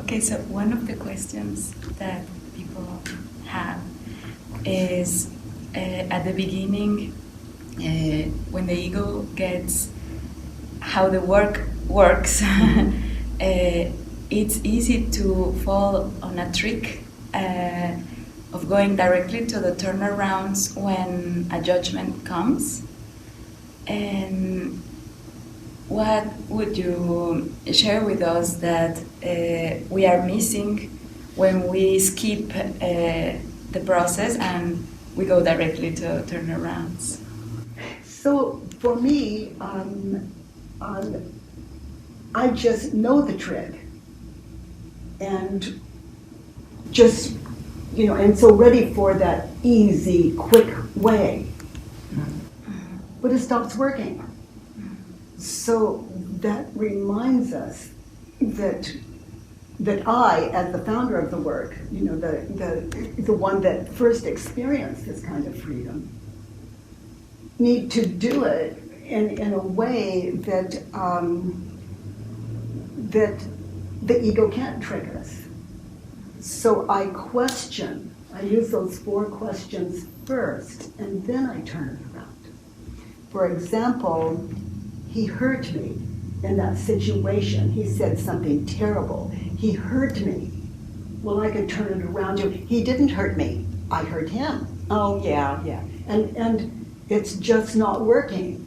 Okay, so one of the questions that people have is at the beginning, when the ego gets how the work works, it's easy to fall on a trick of going directly to the turnarounds when a judgment comes. And what would you share with us that we are missing when we skip the process and we go directly to turnarounds? So for me, I just know the trick and just, and so ready for that easy, quick way. But it stops working. So that reminds us that I, as the founder of the work, the one that first experienced this kind of freedom, need to do it in a way that that the ego can't trick us. So I use those 4 questions first, and then I turn it around. For example, he hurt me in that situation. He said something terrible. He hurt me. Well, I can turn it around to, he didn't hurt me. I hurt him. Oh, yeah. And it's just not working.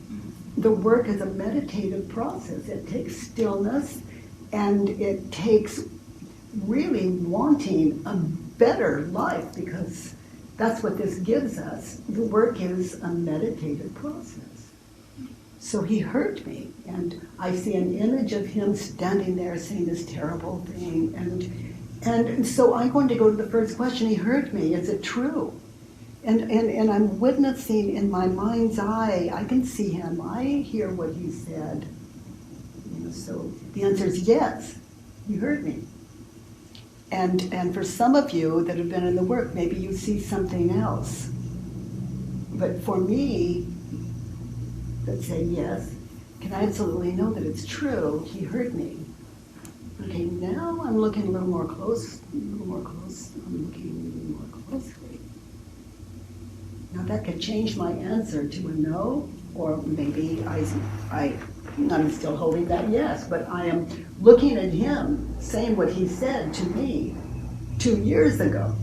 The work is a meditative process. It takes stillness, and it takes really wanting a better life, because that's what this gives us. The work is a meditative process. So he hurt me, and I see an image of him standing there saying this terrible thing, and so I'm going to go to the first question. He hurt me. Is it true? And I'm witnessing in my mind's eye. I can see him. I hear what he said. So the answer is yes. He hurt me. And for some of you that have been in the work, maybe you see something else. But for me, that say yes, can I absolutely know that it's true? He hurt me. Okay, now I'm looking a little more close. I'm looking more closely. Now that could change my answer to a no, or maybe I'm still holding that yes, but I am looking at him saying what he said to me 2 years ago.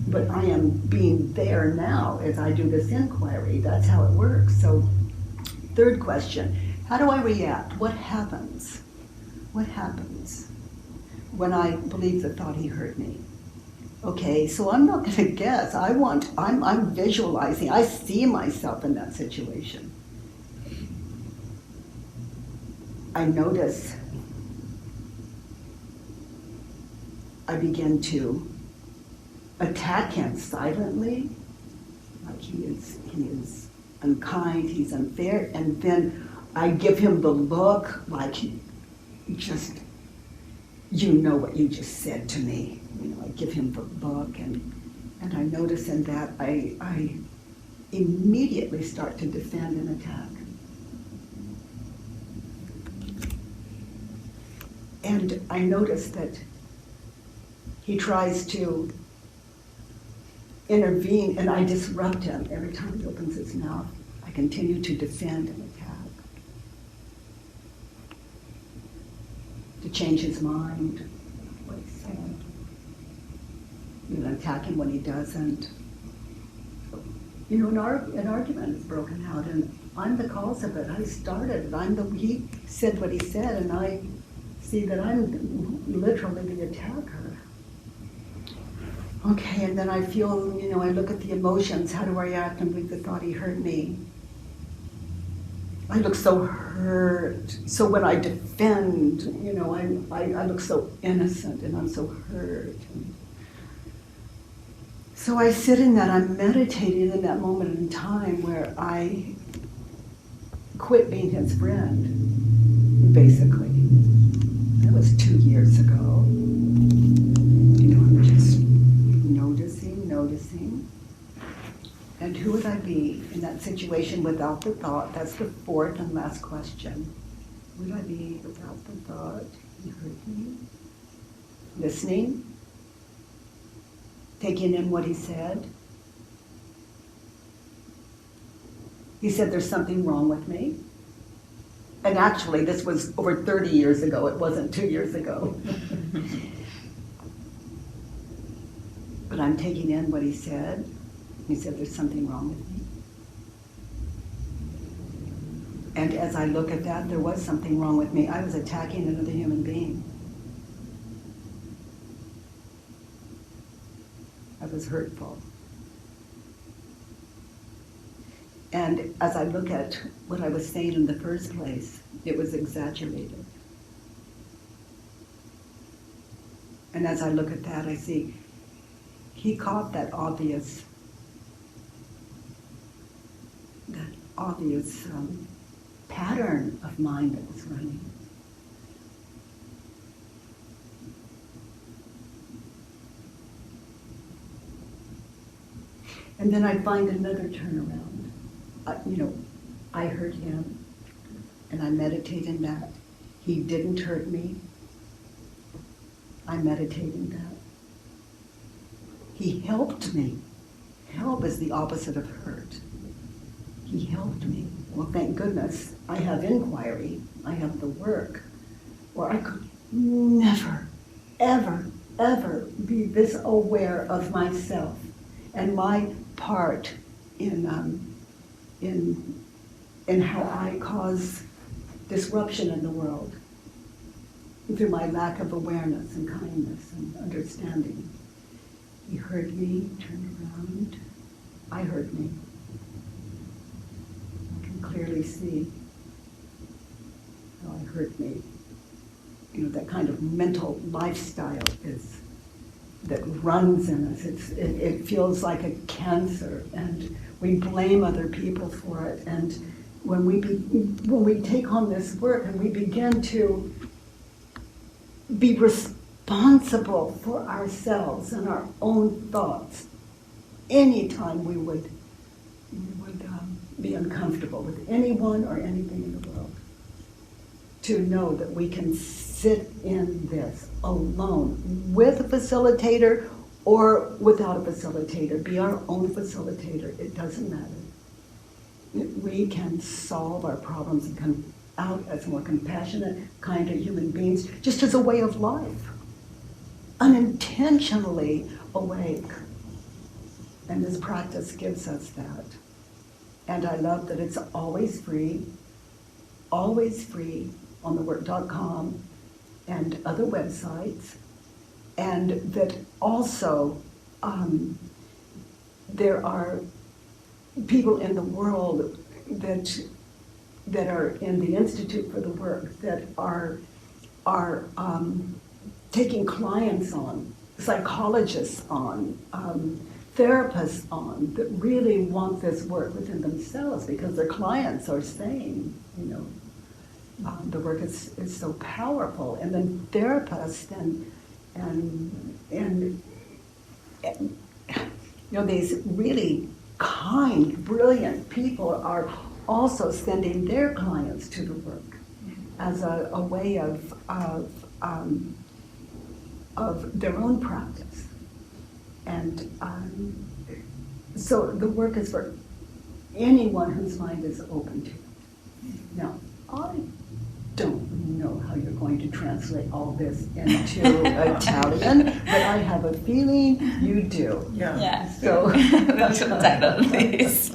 But I am being there now as I do this inquiry. That's how it works. So, third question, how do I react? What happens? What happens when I believe the thought he hurt me? Okay, so I'm not going to guess. I'm visualizing. I see myself in that situation. I notice I begin to attack him silently, like he is unkind, he's unfair, and then I give him the look like just, you know what you just said to me. I give him the look, and I notice in that I immediately start to defend and attack. And I notice that he tries to intervene, and I disrupt him every time he opens his mouth. I continue to defend and attack, to change his mind, what he said. Attack him when he doesn't. An argument is broken out, and I'm the cause of it. I started it. He said what he said, and I see that I'm literally the attacker. Okay, and then I feel, I look at the emotions. How do I act? And with the thought he hurt me. I look so hurt. So when I defend, I look so innocent, and I'm so hurt. So I sit in that, I'm meditating in that moment in time where I quit being his friend, basically. That was 2 years ago. I'm just noticing. And who would I be in that situation without the thought? That's the fourth and last question. Would I be without the thought, he hurt me? listening, taking in what he said. He said there's something wrong with me. And actually, this was over 30 years ago. It wasn't 2 years ago. But I'm taking in what he said. He said there's something wrong with me. And as I look at that, there was something wrong with me. I was attacking another human being. I was hurtful. And as I look at what I was saying in the first place, it was exaggerated. And as I look at that, I see he caught that obvious pattern of mind that was running. And then I find another turnaround. I heard him, and I meditate in that. He didn't hurt me. I meditate in that. He helped me. Help is the opposite of hurt. He helped me. Well, thank goodness, I have inquiry. I have the work. Or I could never, ever, ever be this aware of myself and my part in how I cause disruption in the world through my lack of awareness and kindness and understanding. He heard me, turned around. I heard me. I can clearly see how I heard me. That kind of mental lifestyle that runs in us. It feels like a cancer, and we blame other people for it. And when we take on this work and we begin to be responsible for ourselves and our own thoughts, anytime we would be uncomfortable with anyone or anything in the world, to know that we can sit in this alone with a facilitator or without a facilitator, be our own facilitator, it doesn't matter. We can solve our problems and come out as more compassionate, kinder human beings, just as a way of life, unintentionally awake. And this practice gives us that. And I love that it's always free on thework.com and other websites, and that also there are people in the world that are in the Institute for the Work that are taking clients on, psychologists on, therapists on, that really want this work within themselves because their clients are saying, the work is so powerful. And then therapists and these really kind, brilliant people are also sending their clients to the work as a way of their own practice. And so the work is for anyone whose mind is open to it. Now, I don't know how you're going to translate all this into Italian, but I have a feeling you do. Yeah. So we'll subtitle this.